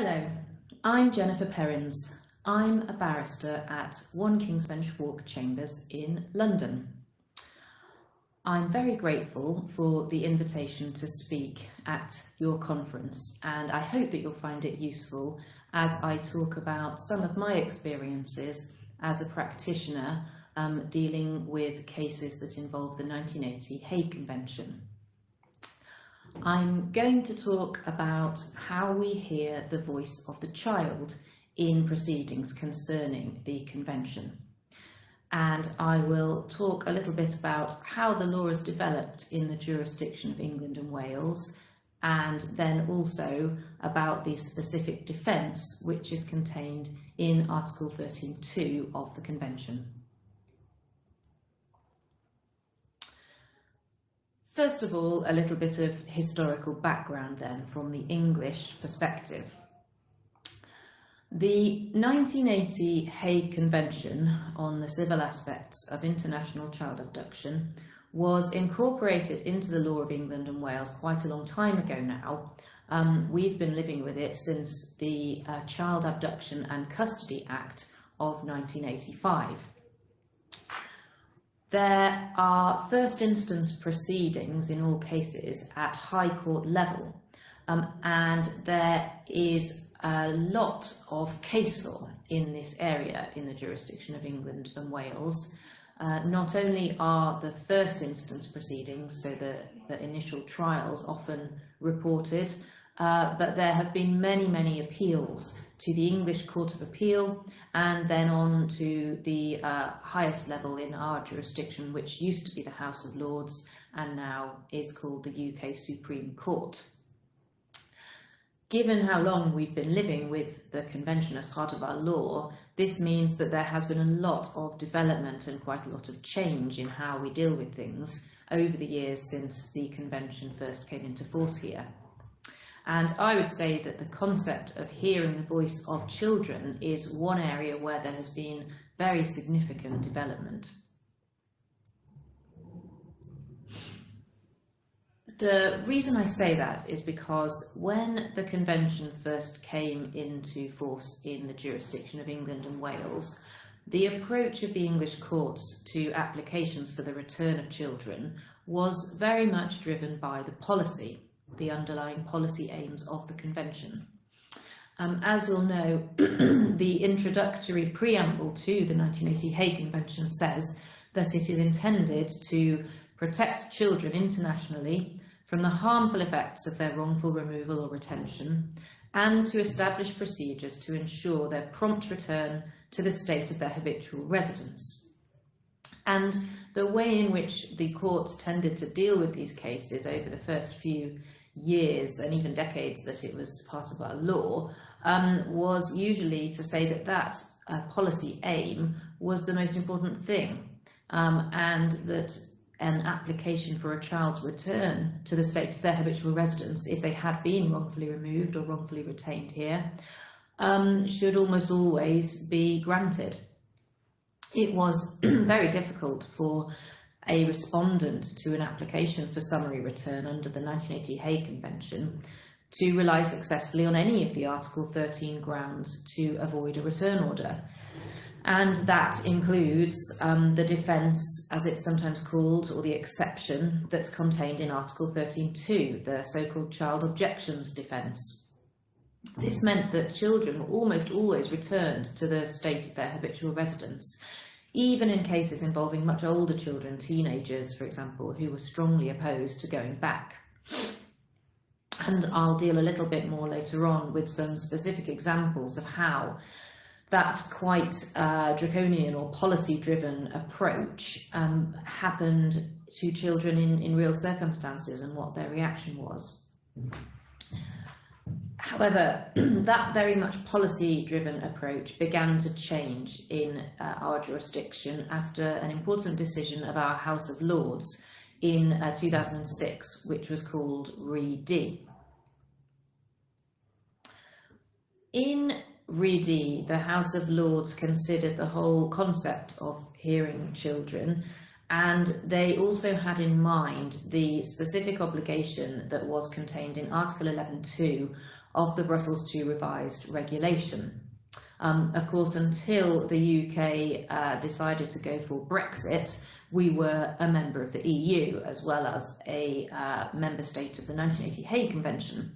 Hello, I'm Jennifer Perrins. I'm a barrister at 1 Kingsbench Walk Chambers in London. I'm very grateful for the invitation to speak at your conference, and I hope that you'll find it useful as I talk about some of my experiences as a practitioner dealing with cases that involve the 1980 Hague Convention. I'm going to talk about how we hear the voice of the child in proceedings concerning the convention. And I will talk a little bit about how the law has developed in the jurisdiction of England and Wales, and then also about the specific defence which is contained in Article 13.2 of the Convention. First of all, a little bit of historical background then from the English perspective. The 1980 Hague Convention on the civil aspects of international child abduction was incorporated into the law of England and Wales quite a long time ago now. We've been living with it since the Child Abduction and Custody Act of 1985. There are first instance proceedings in all cases at High Court level, and there is a lot of case law in this area in the jurisdiction of England and Wales. Not only are the first instance proceedings, so the initial trials, often reported, but there have been many appeals to the English Court of Appeal and then on to the highest level in our jurisdiction, which used to be the House of Lords and now is called the UK Supreme Court. Given how long we've been living with the Convention as part of our law, this means that there has been a lot of development and quite a lot of change in how we deal with things over the years since the Convention first came into force here. And I would say that the concept of hearing the voice of children is one area where there has been very significant development. The reason I say that is because when the Convention first came into force in the jurisdiction of England and Wales, the approach of the English courts to applications for the return of children was very much driven by the policy, the underlying policy aims of the Convention. As you'll know, the introductory preamble to the 1980 Hague Convention says that it is intended to protect children internationally from the harmful effects of their wrongful removal or retention, and to establish procedures to ensure their prompt return to the state of their habitual residence. And the way in which the courts tended to deal with these cases over the first few years and even decades that it was part of our law was usually to say that that policy aim was the most important thing, and that an application for a child's return to the state of their habitual residence, if they had been wrongfully removed or wrongfully retained here, should almost always be granted. It was very difficult for a respondent to an application for summary return under the 1980 Hague Convention to rely successfully on any of the Article 13 grounds to avoid a return order. And that includes the defence, as it's sometimes called, or the exception that's contained in Article 13.2, the so-called child objections defence. This meant that children were almost always returned to the state of their habitual residence, even in cases involving much older children, teenagers, for example, who were strongly opposed to going back. And I'll deal a little bit more later on with some specific examples of how that quite draconian or policy-driven approach happened to children in real circumstances and what their reaction was. However, that very much policy-driven approach began to change in our jurisdiction after an important decision of our House of Lords in 2006, which was called Re D. In Re D, the House of Lords considered the whole concept of hearing children, and they also had in mind the specific obligation that was contained in Article 11.2 of the Brussels II revised regulation. Of course, until the UK decided to go for Brexit, we were a member of the EU as well as a member state of the 1980 Hague Convention.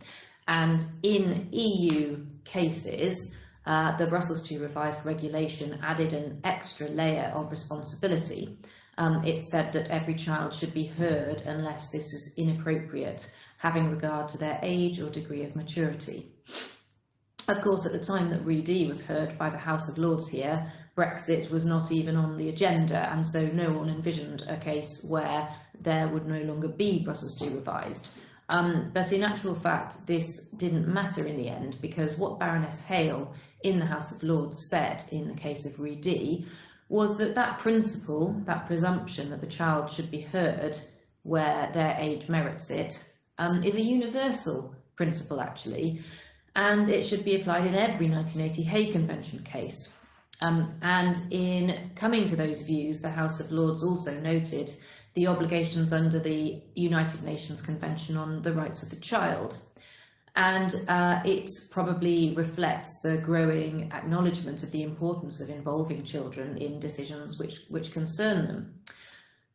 And in EU cases, the Brussels II revised regulation added an extra layer of responsibility. It said that every child should be heard unless this is inappropriate, having regard to their age or degree of maturity. Of course, at the time that Re was heard by the House of Lords here, Brexit was not even on the agenda, and so no one envisioned a case where there would no longer be Brussels II revised. But in actual fact, this didn't matter in the end, because what Baroness Hale in the House of Lords said in the case of Re was that that principle, that presumption that the child should be heard where their age merits it, is a universal principle actually, and it should be applied in every 1980 Hague Convention case. And in coming to those views, the House of Lords also noted the obligations under the United Nations Convention on the Rights of the Child. And it probably reflects the growing acknowledgement of the importance of involving children in decisions which concern them.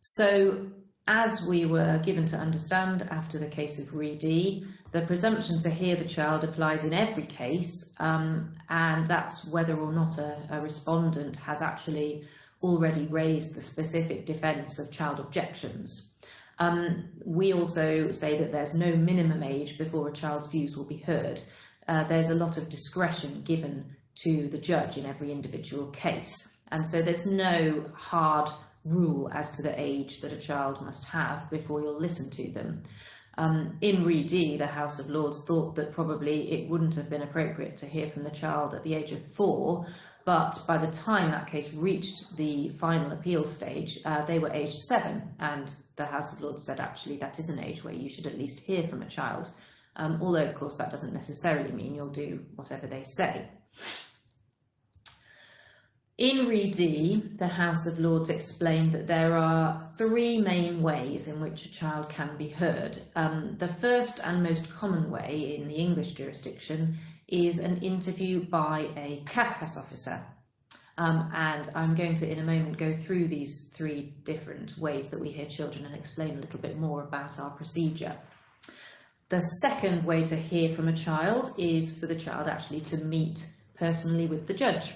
So, as we were given to understand after the case of Re, the presumption to hear the child applies in every case, and that's whether or not a respondent has actually already raised the specific defence of child objections. We also say that there's no minimum age before a child's views will be heard. There's a lot of discretion given to the judge in every individual case, and so there's no hard rule as to the age that a child must have before you'll listen to them. In Re, the House of Lords thought that probably it wouldn't have been appropriate to hear from the child at the age of 4, but by the time that case reached the final appeal stage, they were aged 7, and the House of Lords said actually that is an age where you should at least hear from a child, although of course that doesn't necessarily mean you'll do whatever they say. In Re, the House of Lords explained that there are 3 main ways in which a child can be heard. The first and most common way in the English jurisdiction is an interview by a CAFCAS officer. And I'm going to, in a moment, go through these 3 different ways that we hear children and explain a little bit more about our procedure. The second way to hear from a child is for the child actually to meet personally with the judge.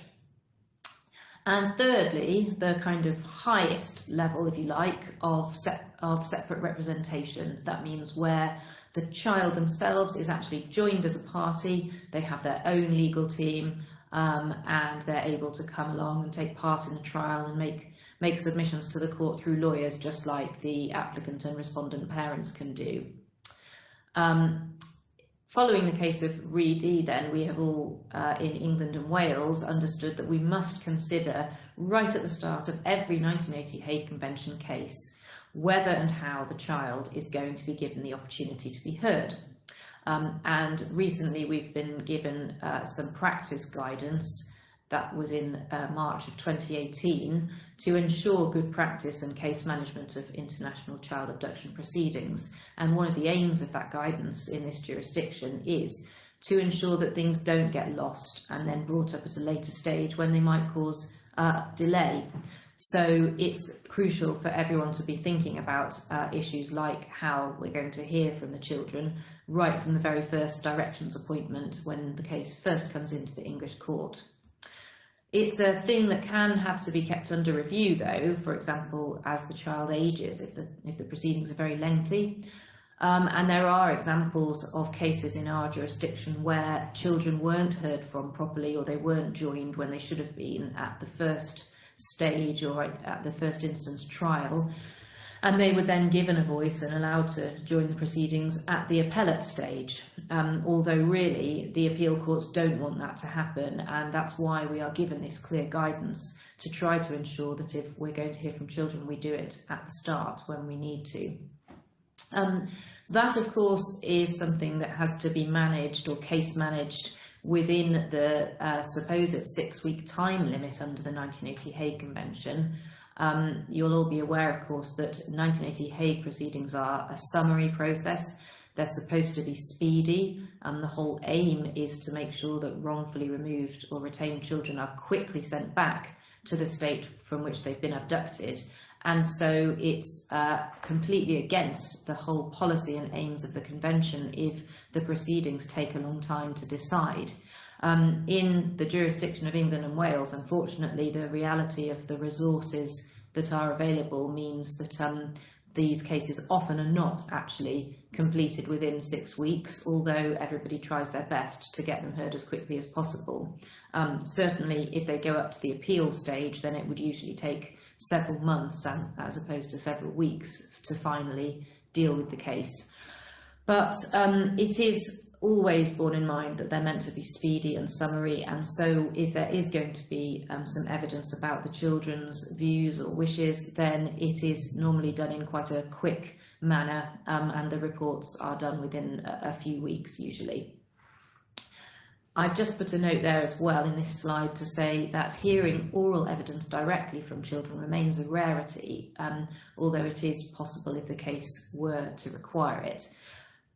And thirdly, the kind of highest level, if you like, of separate representation. That means where the child themselves is actually joined as a party, they have their own legal team, and they're able to come along and take part in the trial and make submissions to the court through lawyers, just like the applicant and respondent parents can do. Following the case of Re, then, we have all in England and Wales understood that we must consider right at the start of every 1980 Hague Convention case whether and how the child is going to be given the opportunity to be heard. And recently we've been given some practice guidance that was in March of 2018 to ensure good practice and case management of international child abduction proceedings. And one of the aims of that guidance in this jurisdiction is to ensure that things don't get lost and then brought up at a later stage when they might cause delay. So it's crucial for everyone to be thinking about issues like how we're going to hear from the children right from the very first directions appointment when the case first comes into the English court. It's a thing that can have to be kept under review, though, for example, as the child ages, if the proceedings are very lengthy. And there are examples of cases in our jurisdiction where children weren't heard from properly, or they weren't joined when they should have been at the first stage or at the first instance trial. And they were then given a voice and allowed to join the proceedings at the appellate stage, although really the appeal courts don't want that to happen, and that's why we are given this clear guidance to try to ensure that if we're going to hear from children, we do it at the start when we need to. That, of course, is something that has to be managed or case managed within the supposed 6-week time limit under the 1980 Hague Convention. You'll all be aware, of course, that 1980 Hague proceedings are a summary process. They're supposed to be speedy. The whole aim is to make sure that wrongfully removed or retained children are quickly sent back to the state from which they've been abducted. And so it's completely against the whole policy and aims of the Convention if the proceedings take a long time to decide. In the jurisdiction of England and Wales, unfortunately, the reality of the resources that are available means that these cases often are not actually completed within 6 weeks, although everybody tries their best to get them heard as quickly as possible. Certainly, if they go up to the appeal stage, then it would usually take several months as opposed to several weeks to finally deal with the case. But it is always borne in mind that they're meant to be speedy and summary, and so if there is going to be some evidence about the children's views or wishes, then it is normally done in quite a quick manner, and the reports are done within a few weeks usually. I've just put a note there as well in this slide to say that hearing oral evidence directly from children remains a rarity, although it is possible if the case were to require it.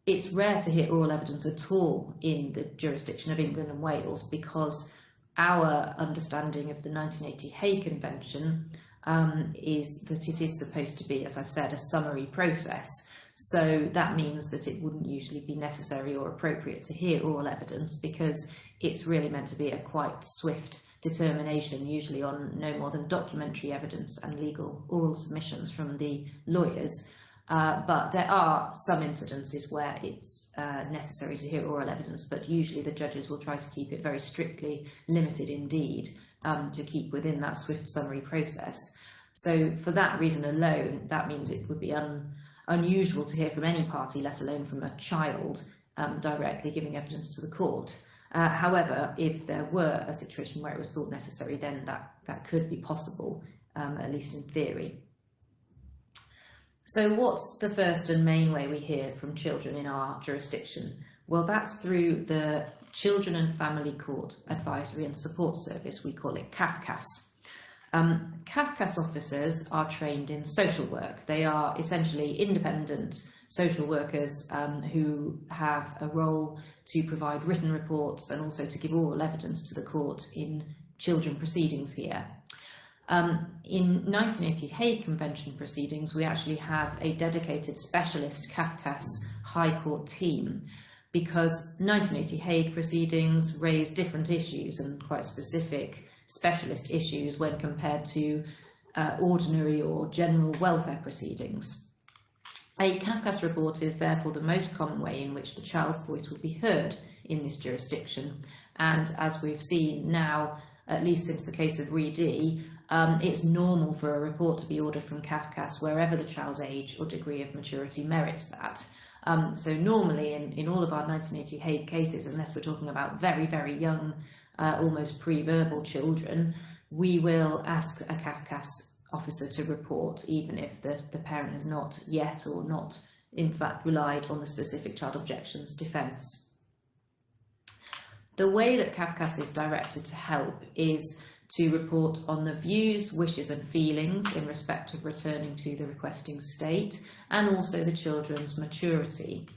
It's rare to hear oral evidence at all in the jurisdiction of England and Wales because our understanding of the 1980 Hague Convention is that it is supposed to be, as I've said, a summary process. So that means that it wouldn't usually be necessary or appropriate to hear oral evidence because it's really meant to be a quite swift determination, usually on no more than documentary evidence and legal oral submissions from the lawyers. But there are some incidences where it's necessary to hear oral evidence, but usually the judges will try to keep it very strictly limited indeed, to keep within that swift summary process. So for that reason alone, that means it would be unusual to hear from any party, let alone from a child, directly giving evidence to the court. However, if there were a situation where it was thought necessary, then that could be possible, at least in theory. So what's the first and main way we hear from children in our jurisdiction? Well, that's through the Children and Family Court Advisory and Support Service. We call it CAFCAS. CAFCAS officers are trained in social work. They are essentially independent social workers who have a role to provide written reports and also to give oral evidence to the court in children proceedings here. In 1980 Hague Convention proceedings, we actually have a dedicated specialist CAFCAS High Court team because 1980 Hague proceedings raise different issues and quite specific specialist issues when compared to ordinary or general welfare proceedings. A CAFCAS report is therefore the most common way in which the child's voice would be heard in this jurisdiction, and as we've seen now, at least since the case of Reedy, it's normal for a report to be ordered from CAFCAS wherever the child's age or degree of maturity merits that. So normally in all of our 1980 Hague cases, unless we're talking about very, very young, almost pre-verbal children, we will ask a CAFCAS officer to report, even if the parent has not yet or not in fact relied on the specific child objections defence. The way that CAFCAS is directed to help is to report on the views, wishes and feelings in respect of returning to the requesting state and also the children's maturity.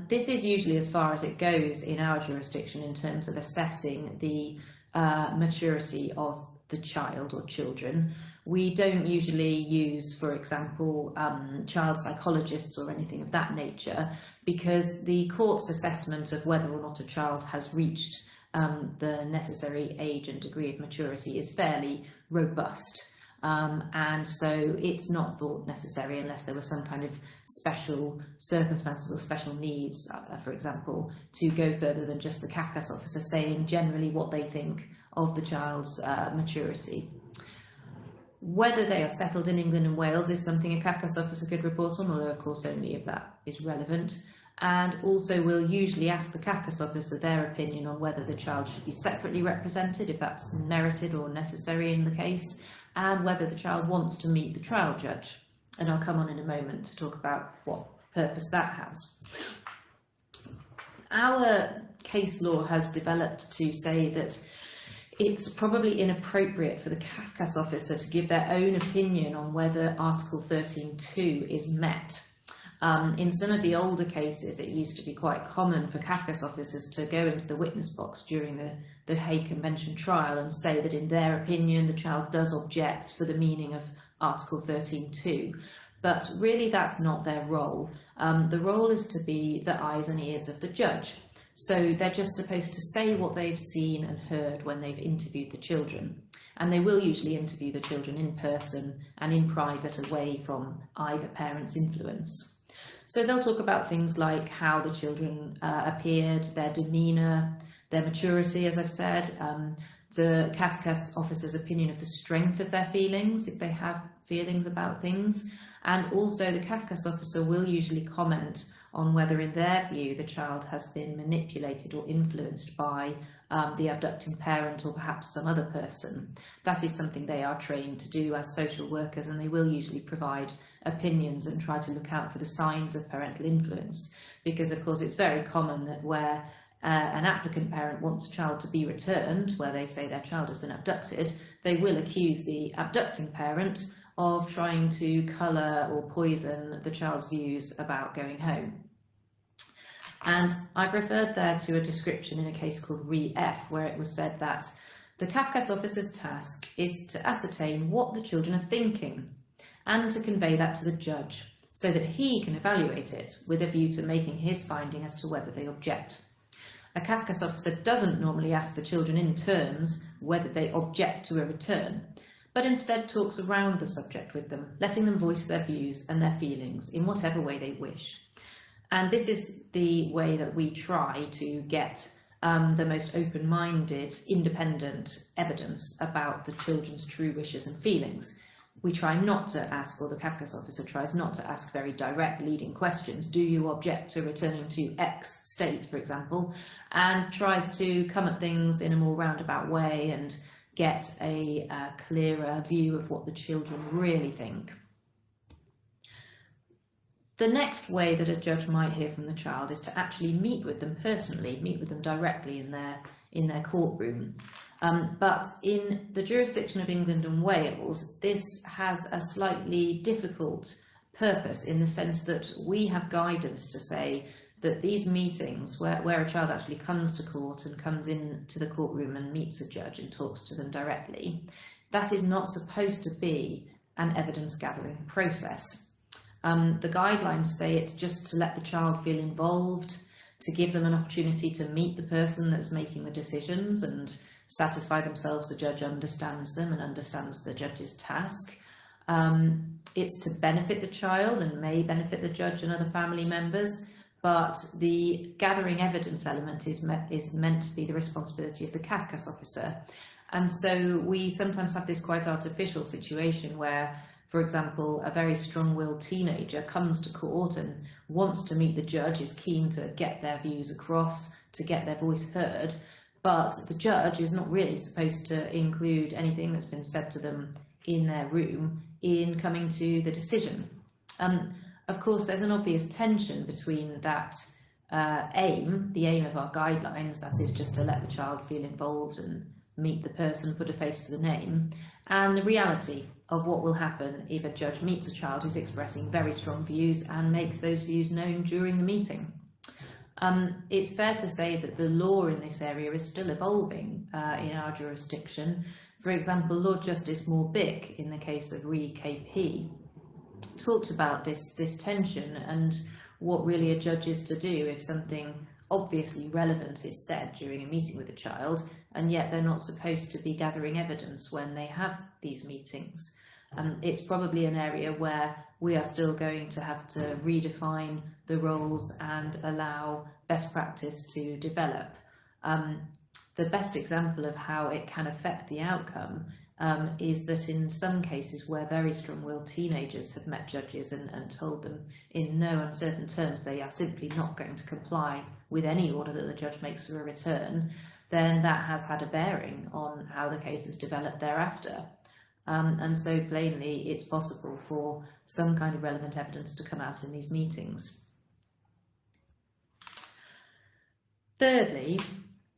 This is usually as far as it goes in our jurisdiction in terms of assessing the maturity of the child or children. We don't usually use, for example, child psychologists or anything of that nature because the court's assessment of whether or not a child has reached the necessary age and degree of maturity is fairly robust. And so it's not thought necessary unless there were some kind of special circumstances or special needs, for example, to go further than just the CAFCAS officer saying generally what they think of the child's maturity. Whether they are settled in England and Wales is something a CAFCAS officer could report on, although of course only if that is relevant. And also we'll usually ask the CAFCAS officer their opinion on whether the child should be separately represented, if that's merited or necessary in the case, and whether the child wants to meet the trial judge. And I'll come on in a moment to talk about what purpose that has. Our case law has developed to say that it's probably inappropriate for the CAFCAS officer to give their own opinion on whether Article 13.2 is met. In some of the older cases, it used to be quite common for Kafkas officers to go into the witness box during the Hague Convention trial and say that in their opinion the child does object for the meaning of Article 13.2. But really that's not their role. The role is to be the eyes and ears of the judge. So they're just supposed to say what they've seen and heard when they've interviewed the children. And they will usually interview the children in person and in private, away from either parent's influence. So they'll talk about things like how the children appeared, their demeanour, their maturity, as I've said, the Kafkas officer's opinion of the strength of their feelings, if they have feelings about things, and also the Kafkas officer will usually comment on whether, in their view, the child has been manipulated or influenced by the abducting parent or perhaps some other person. That is something they are trained to do as social workers, and they will usually provide opinions and try to look out for the signs of parental influence, because of course it's very common that where an applicant parent wants a child to be returned, where they say their child has been abducted, they will accuse the abducting parent of trying to colour or poison the child's views about going home. And I've referred there to a description in a case called Re-F, where it was said that the Kafkas officer's task is to ascertain what the children are thinking and to convey that to the judge so that he can evaluate it with a view to making his finding as to whether they object. A Kafkas officer doesn't normally ask the children in terms whether they object to a return, but instead talks around the subject with them, letting them voice their views and their feelings in whatever way they wish. And this is the way that we try to get the most open-minded, independent evidence about the children's true wishes and feelings. We try not to ask, or the Kafkas officer tries not to ask very direct leading questions. Do you object to returning to X state, for example? And tries to come at things in a more roundabout way and get a clearer view of what the children really think. The next way that a judge might hear from the child is to actually meet with them personally, meet with them directly in their courtroom. But in the jurisdiction of England and Wales, this has a slightly difficult purpose in the sense that we have guidance to say that these meetings where a child actually comes to court and comes into the courtroom and meets a judge and talks to them directly, that is not supposed to be an evidence gathering process. The guidelines say it's just to let the child feel involved, to give them an opportunity to meet the person that's making the decisions and satisfy themselves the judge understands them and understands the judge's task. It's to benefit the child and may benefit the judge and other family members, but the gathering evidence element is meant to be the responsibility of the Kafkas officer. And so we sometimes have this quite artificial situation where, for example, a very strong-willed teenager comes to court and wants to meet the judge, is keen to get their views across, to get their voice heard, but the judge is not really supposed to include anything that's been said to them in their room in coming to the decision. Of course, there's an obvious tension between that aim, the aim of our guidelines, that is just to let the child feel involved and meet the person, put a face to the name, and the reality of what will happen if a judge meets a child who's expressing very strong views and makes those views known during the meeting. It's fair to say that the law in this area is still evolving in our jurisdiction. For example, Lord Justice Moore-Bick, in the case of Re-KP, talked about this tension and what really a judge is to do if something obviously relevant is said during a meeting with a child, and yet they're not supposed to be gathering evidence when they have these meetings. It's probably an area where we are still going to have to redefine the roles and allow best practice to develop. The best example of how it can affect the outcome is that in some cases where very strong-willed teenagers have met judges and told them in no uncertain terms they are simply not going to comply with any order that the judge makes for a return, then that has had a bearing on how the case has developed thereafter. And so plainly it's possible for some kind of relevant evidence to come out in these meetings. Thirdly,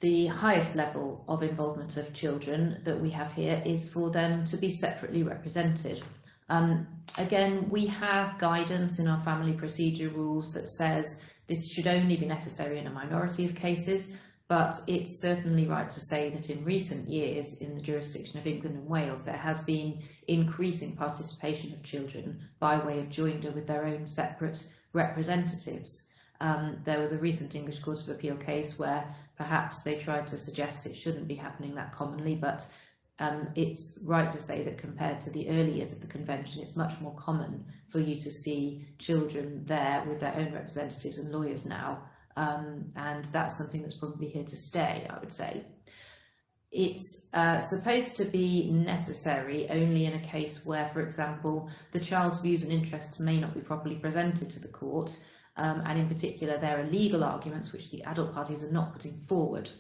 the highest level of involvement of children that we have here is for them to be separately represented. Again, we have guidance in our family procedure rules that says this should only be necessary in a minority of cases, but it's certainly right to say that in recent years in the jurisdiction of England and Wales there has been increasing participation of children by way of joinder with their own separate representatives. There was a recent English Court of Appeal case where perhaps they tried to suggest it shouldn't be happening that commonly, but it's right to say that compared to the early years of the Convention, it's much more common for you to see children there with their own representatives and lawyers now, and that's something that's probably here to stay, I would say. It's supposed to be necessary only in a case where, for example, the child's views and interests may not be properly presented to the court, and in particular there are legal arguments which the adult parties are not putting forward.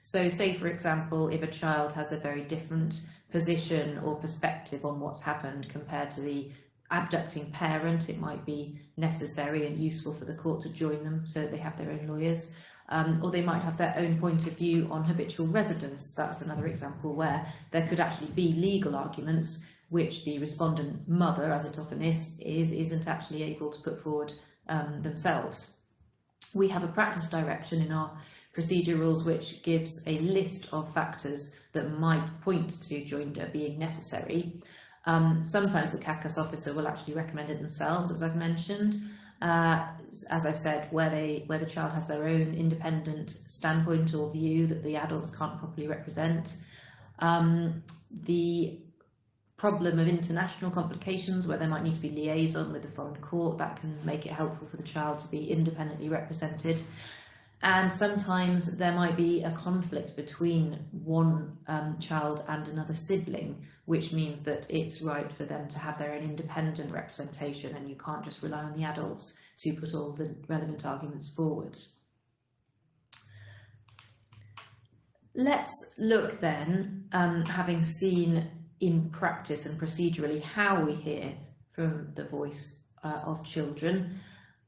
So say, for example, if a child has a very different position or perspective on what's happened compared to the abducting parent, it might be necessary and useful for the court to join them so that they have their own lawyers. Or they might have their own point of view on habitual residence. That's another example where there could actually be legal arguments which the respondent mother, as it often isn't actually able to put forward themselves. We have a practice direction in our procedure rules which gives a list of factors that might point to joinder being necessary. Sometimes the CACUS officer will actually recommend it themselves, as I've mentioned. As I've said, where the child has their own independent standpoint or view that the adults can't properly represent. The problem of international complications, where there might need to be liaison with the foreign court, that can make it helpful for the child to be independently represented. And sometimes there might be a conflict between one child and another sibling, which means that it's right for them to have their own independent representation, and you can't just rely on the adults to put all the relevant arguments forward. Let's look then, having seen in practice and procedurally how we hear from the voice of children,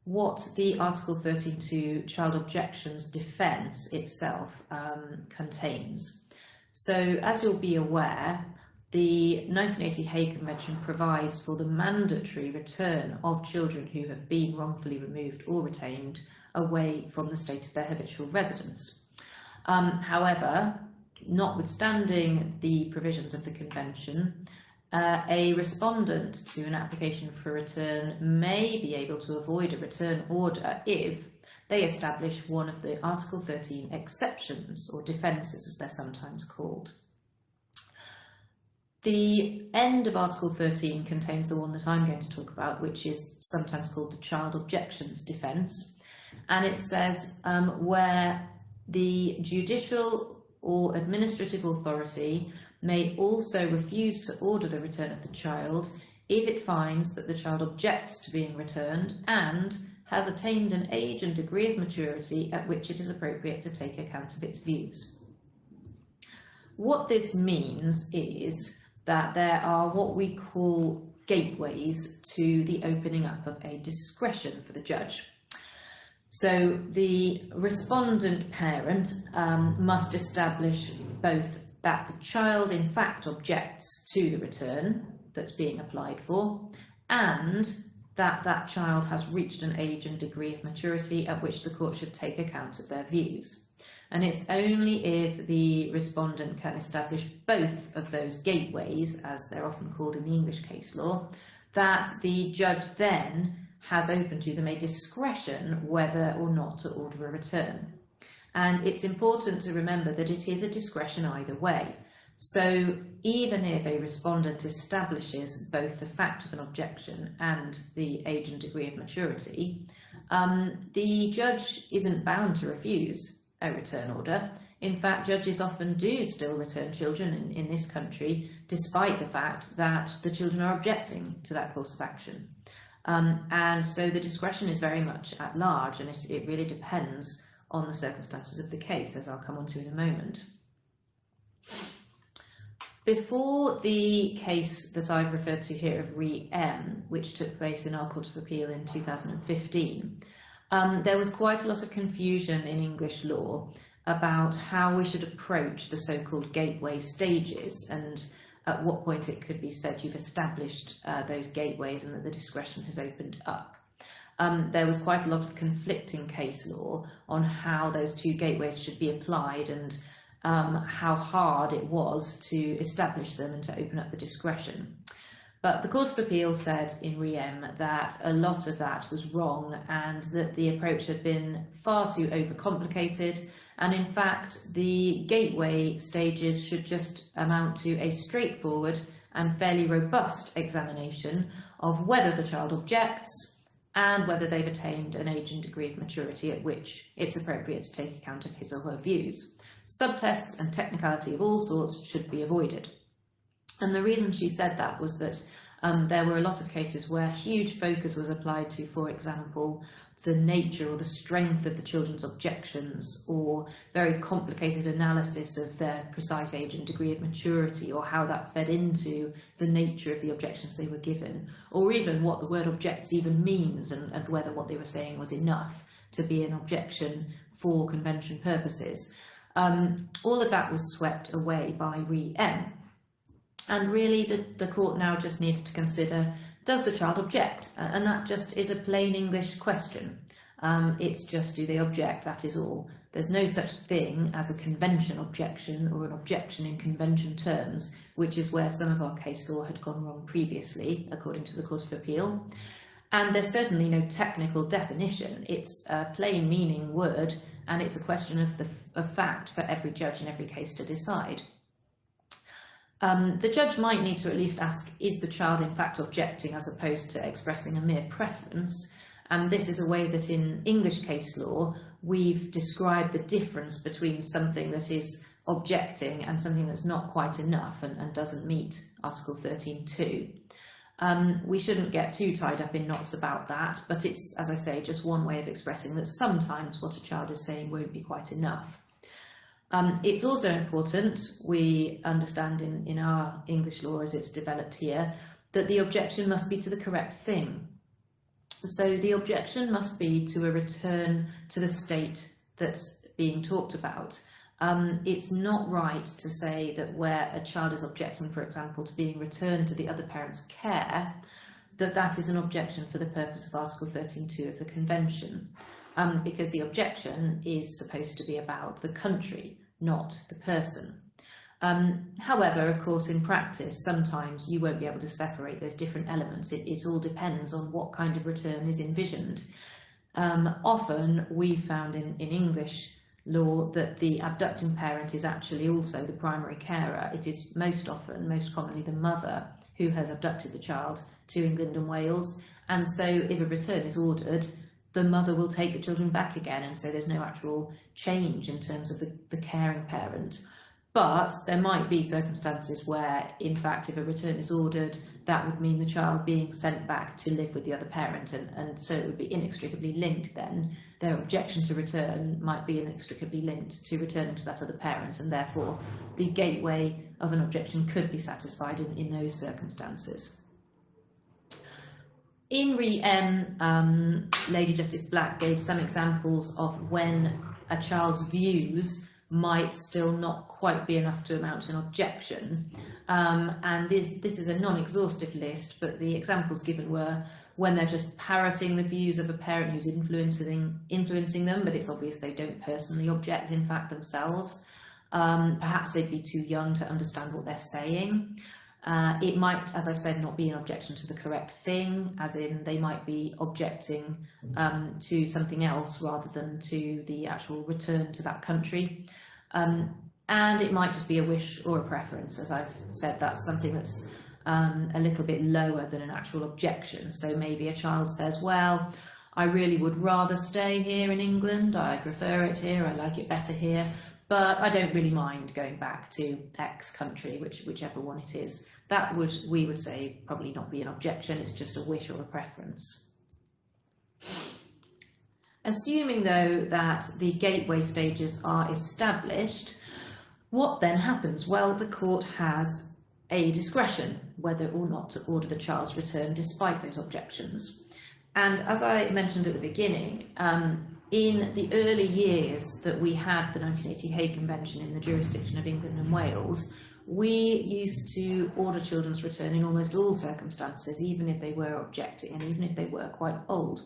what the Article 13.2 Child Objections Defence itself contains. So, as you'll be aware, the 1980 Hague Convention provides for the mandatory return of children who have been wrongfully removed or retained away from the state of their habitual residence. However, notwithstanding the provisions of the Convention, a respondent to an application for return may be able to avoid a return order if they establish one of the Article 13 exceptions, or defences as they're sometimes called. The end of Article 13 contains the one that I'm going to talk about, which is sometimes called the Child Objections Defence, and it says where the judicial or administrative authority may also refuse to order the return of the child if it finds that the child objects to being returned and has attained an age and degree of maturity at which it is appropriate to take account of its views. What this means is that there are what we call gateways to the opening up of a discretion for the judge. So the respondent parent must establish both that the child in fact objects to the return that's being applied for, and that that child has reached an age and degree of maturity at which the court should take account of their views. And it's only if the respondent can establish both of those gateways, as they're often called in the English case law, that the judge then has open to them a discretion whether or not to order a return. And it's important to remember that it is a discretion either way. So even if a respondent establishes both the fact of an objection and the age and degree of maturity, the judge isn't bound to refuse a return order. In fact, judges often do still return children in this country, despite the fact that the children are objecting to that course of action. And so the discretion is very much at large, and it really depends on the circumstances of the case, as I'll come on to in a moment. Before the case that I've referred to here of Re M, which took place in our Court of Appeal in 2015, there was quite a lot of confusion in English law about how we should approach the so-called gateway stages, and at what point it could be said you've established those gateways and that the discretion has opened up. There was quite a lot of conflicting case law on how those two gateways should be applied and how hard it was to establish them and to open up the discretion. But the Court of Appeal said in Riem that a lot of that was wrong and that the approach had been far too overcomplicated, and in fact the gateway stages should just amount to a straightforward and fairly robust examination of whether the child objects and whether they've attained an age and degree of maturity at which it's appropriate to take account of his or her views. Subtests and technicality of all sorts should be avoided. And the reason she said that was that there were a lot of cases where huge focus was applied to, for example, the nature or the strength of the children's objections, or very complicated analysis of their precise age and degree of maturity, or how that fed into the nature of the objections they were given, or even what the word objects even means and whether what they were saying was enough to be an objection for convention purposes. All of that was swept away by Riem. And really the court now just needs to consider, does the child object? And that just is a plain English question. It's just, do they object? That is all. There's no such thing as a convention objection or an objection in convention terms, which is where some of our case law had gone wrong previously, according to the Court of Appeal. And there's certainly no technical definition. It's a plain meaning word, and it's a question of fact for every judge in every case to decide. The judge might need to at least ask, is the child in fact objecting, as opposed to expressing a mere preference? And this is a way that in English case law we've described the difference between something that is objecting and something that's not quite enough and doesn't meet Article 13.2. We shouldn't get too tied up in knots about that, but it's, as I say, just one way of expressing that sometimes what a child is saying won't be quite enough. It's also important, we understand in our English law as it's developed here, that the objection must be to the correct thing. So the objection must be to a return to the state that's being talked about. It's not right to say that where a child is objecting, for example, to being returned to the other parent's care, that is an objection for the purpose of Article 13.2 of the Convention. Because the objection is supposed to be about the country, not the person. However, of course, in practice, sometimes you won't be able to separate those different elements. It all depends on what kind of return is envisioned. Often, we found in English law that the abducting parent is actually also the primary carer. It is most commonly the mother who has abducted the child to England and Wales, and so if a return is ordered, the mother will take the children back again, and so there's no actual change in terms of the caring parent. But there might be circumstances where, in fact, if a return is ordered, that would mean the child being sent back to live with the other parent, and so it would be inextricably linked then. Their objection to return might be inextricably linked to returning to that other parent, and therefore the gateway of an objection could be satisfied in those circumstances. In Riem, Lady Justice Black gave some examples of when a child's views might still not quite be enough to amount to an objection. And this is a non-exhaustive list, but the examples given were when they're just parroting the views of a parent who's influencing them, but it's obvious they don't personally object, in fact, themselves. Perhaps they'd be too young to understand what they're saying. It might, as I've said, not be an objection to the correct thing, as in they might be objecting to something else rather than to the actual return to that country. And it might just be a wish or a preference. As I've said, that's something that's a little bit lower than an actual objection. So maybe a child says, well, I really would rather stay here in England, I prefer it here, I like it better here, but I don't really mind going back to X country, whichever one it is. That we would say, probably not be an objection, it's just a wish or a preference. Assuming, though, that the gateway stages are established, what then happens? Well, the court has a discretion whether or not to order the child's return despite those objections. And as I mentioned at the beginning, in the early years that we had the 1980 Hague Convention in the jurisdiction of England and Wales, we used to order children's return in almost all circumstances, even if they were objecting and even if they were quite old.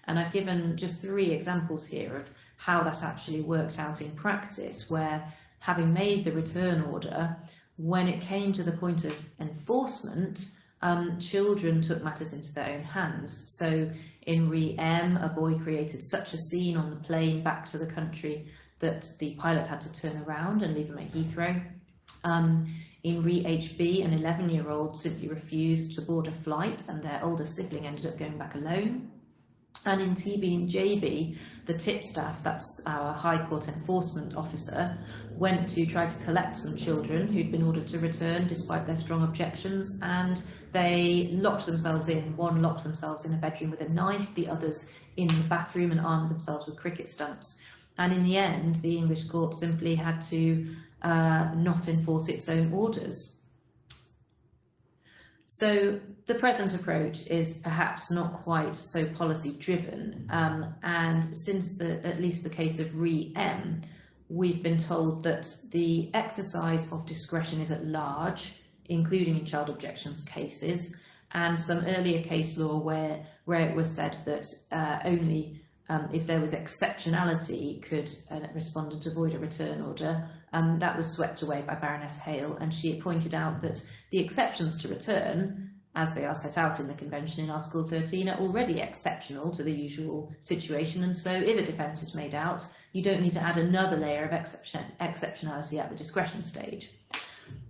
And I've given just 3 examples here of how that actually worked out in practice, where having made the return order, when it came to the point of enforcement, children took matters into their own hands. So in Re-M, a boy created such a scene on the plane back to the country that the pilot had to turn around and leave him at Heathrow. In Re-HB, an 11-year-old simply refused to board a flight and their older sibling ended up going back alone. And in TB and JB, the tip staff, that's our High Court Enforcement Officer, went to try to collect some children who'd been ordered to return despite their strong objections, and they locked themselves in. One locked themselves in a bedroom with a knife, the others in the bathroom and armed themselves with cricket stumps. And in the end, the English court simply had to not enforce its own orders. So the present approach is perhaps not quite so policy driven, and since at least the case of Re-M, we've been told that the exercise of discretion is at large, including in child objections cases, and some earlier case law where it was said that only if there was exceptionality could a respondent avoid a return order. That was swept away by Baroness Hale, and she pointed out that the exceptions to return, as they are set out in the Convention in Article 13, are already exceptional to the usual situation, and so if a defence is made out, you don't need to add another layer of exceptionality at the discretion stage.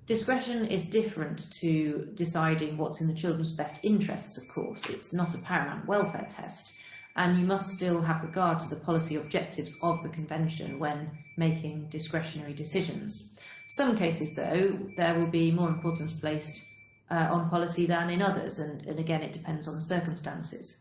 Discretion is different to deciding what's in the children's best interests, of course. It's not a paramount welfare test, and you must still have regard to the policy objectives of the Convention when making discretionary decisions. Some cases, though, there will be more importance placed on policy than in others, and again, it depends on the circumstances.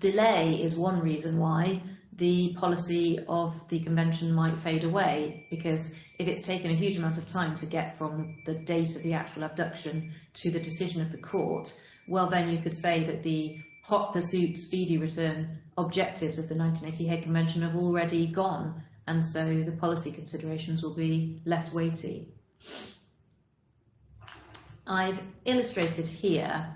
Delay is one reason why the policy of the Convention might fade away, because if it's taken a huge amount of time to get from the date of the actual abduction to the decision of the court, well, then you could say that the hot pursuit, speedy return objectives of the 1980 Hague Convention have already gone, and so the policy considerations will be less weighty. I've illustrated here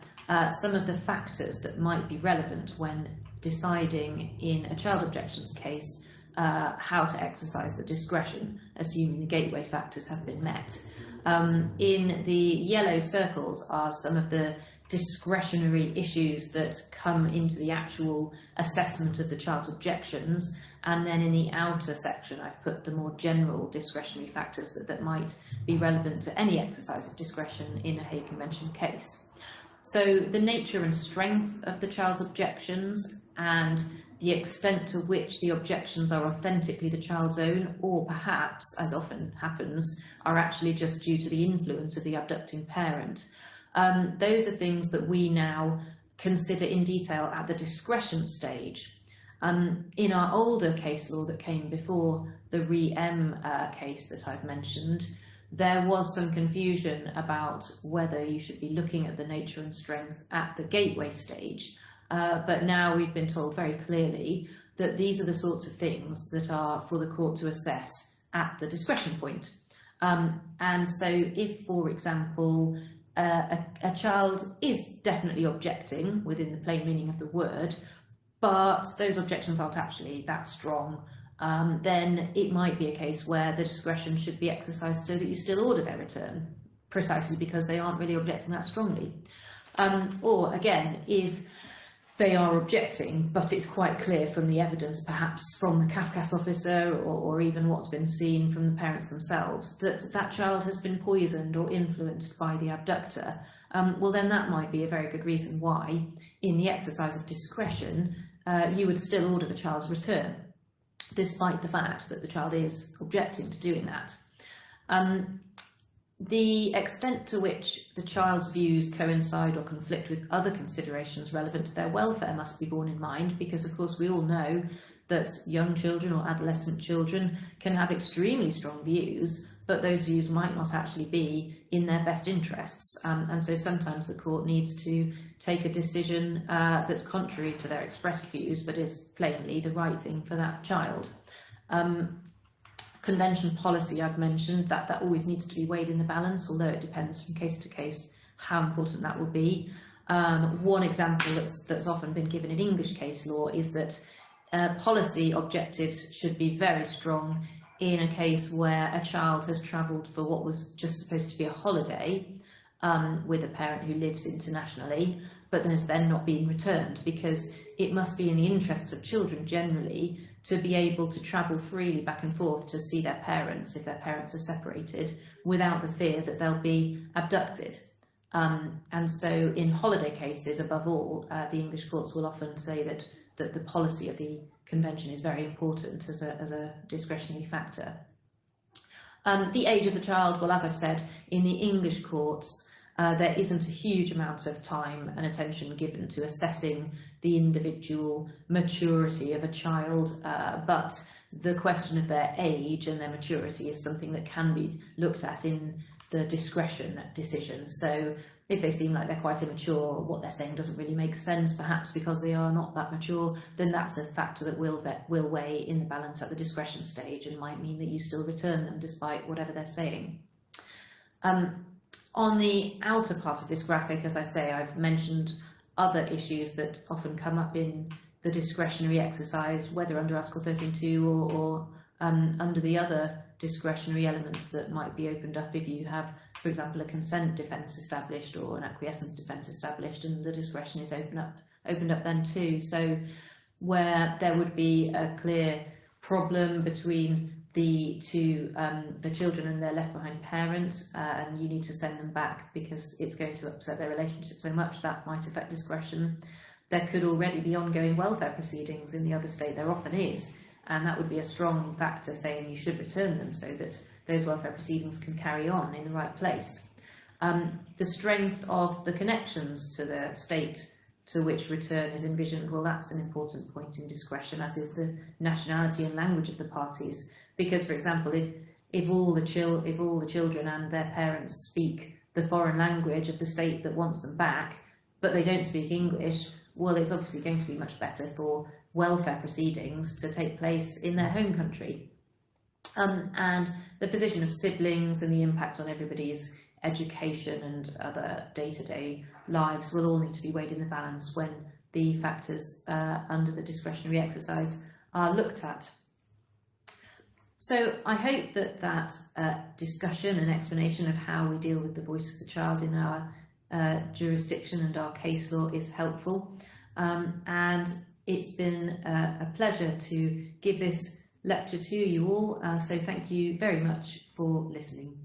some of the factors that might be relevant when deciding in a child objections case how to exercise the discretion, assuming the gateway factors have been met. In the yellow circles are some of the discretionary issues that come into the actual assessment of the child's objections, and then in the outer section I've put the more general discretionary factors that might be relevant to any exercise of discretion in a Hague Convention case. So the nature and strength of the child's objections and the extent to which the objections are authentically the child's own, or perhaps, as often happens, are actually just due to the influence of the abducting parent. Those are things that we now consider in detail at the discretion stage. In our older case law that came before the Re-M case that I've mentioned, there was some confusion about whether you should be looking at the nature and strength at the gateway stage, but now we've been told very clearly that these are the sorts of things that are for the court to assess at the discretion point. And so if, for example, a child is definitely objecting within the plain meaning of the word, but those objections aren't actually that strong, then it might be a case where the discretion should be exercised so that you still order their return, precisely because they aren't really objecting that strongly. Or again, if they are objecting, but it's quite clear from the evidence, perhaps from the Kafkas officer or even what's been seen from the parents themselves, that that child has been poisoned or influenced by the abductor, well then that might be a very good reason why, in the exercise of discretion, you would still order the child's return, despite the fact that the child is objecting to doing that. The extent to which the child's views coincide or conflict with other considerations relevant to their welfare must be borne in mind, because of course we all know that young children or adolescent children can have extremely strong views, but those views might not actually be in their best interests, and so sometimes the court needs to take a decision that's contrary to their expressed views but is plainly the right thing for that child. Convention policy I've mentioned, that always needs to be weighed in the balance, although it depends from case to case how important that will be. One example that's often been given in English case law is that policy objectives should be very strong in a case where a child has travelled for what was just supposed to be a holiday with a parent who lives internationally, but then has then not been returned, because it must be in the interests of children generally to be able to travel freely back and forth to see their parents if their parents are separated, without the fear that they'll be abducted. And so in holiday cases, above all, the English courts will often say that the policy of the convention is very important as a discretionary factor. The age of the child, well, as I've said, in the English courts, there isn't a huge amount of time and attention given to assessing the individual maturity of a child, but the question of their age and their maturity is something that can be looked at in the discretion decision. So if they seem like they're quite immature, what they're saying doesn't really make sense, perhaps because they are not that mature, then that's a factor that will weigh in the balance at the discretion stage and might mean that you still return them despite whatever they're saying. On the outer part of this graphic, as I say, I've mentioned other issues that often come up in the discretionary exercise, whether under Article 13.2 or under the other discretionary elements that might be opened up if you have, for example, a consent defence established or an acquiescence defence established, and the discretion is opened up then too. So where there would be a clear problem between the children and their left behind parent, and you need to send them back because it's going to upset their relationship so much, that might affect discretion. There could already be ongoing welfare proceedings in the other state, there often is, and that would be a strong factor saying you should return them so that those welfare proceedings can carry on in the right place. The strength of the connections to the state to which return is envisioned, well, that's an important point in discretion, as is the nationality and language of the parties. Because, for example, if all the children and their parents speak the foreign language of the state that wants them back, but they don't speak English, well, it's obviously going to be much better for welfare proceedings to take place in their home country. And the position of siblings and the impact on everybody's education and other day-to-day lives will all need to be weighed in the balance when the factors under the discretionary exercise are looked at. So I hope that discussion and explanation of how we deal with the voice of the child in our jurisdiction and our case law is helpful. And it's been a pleasure to give this lecture to you all. So thank you very much for listening.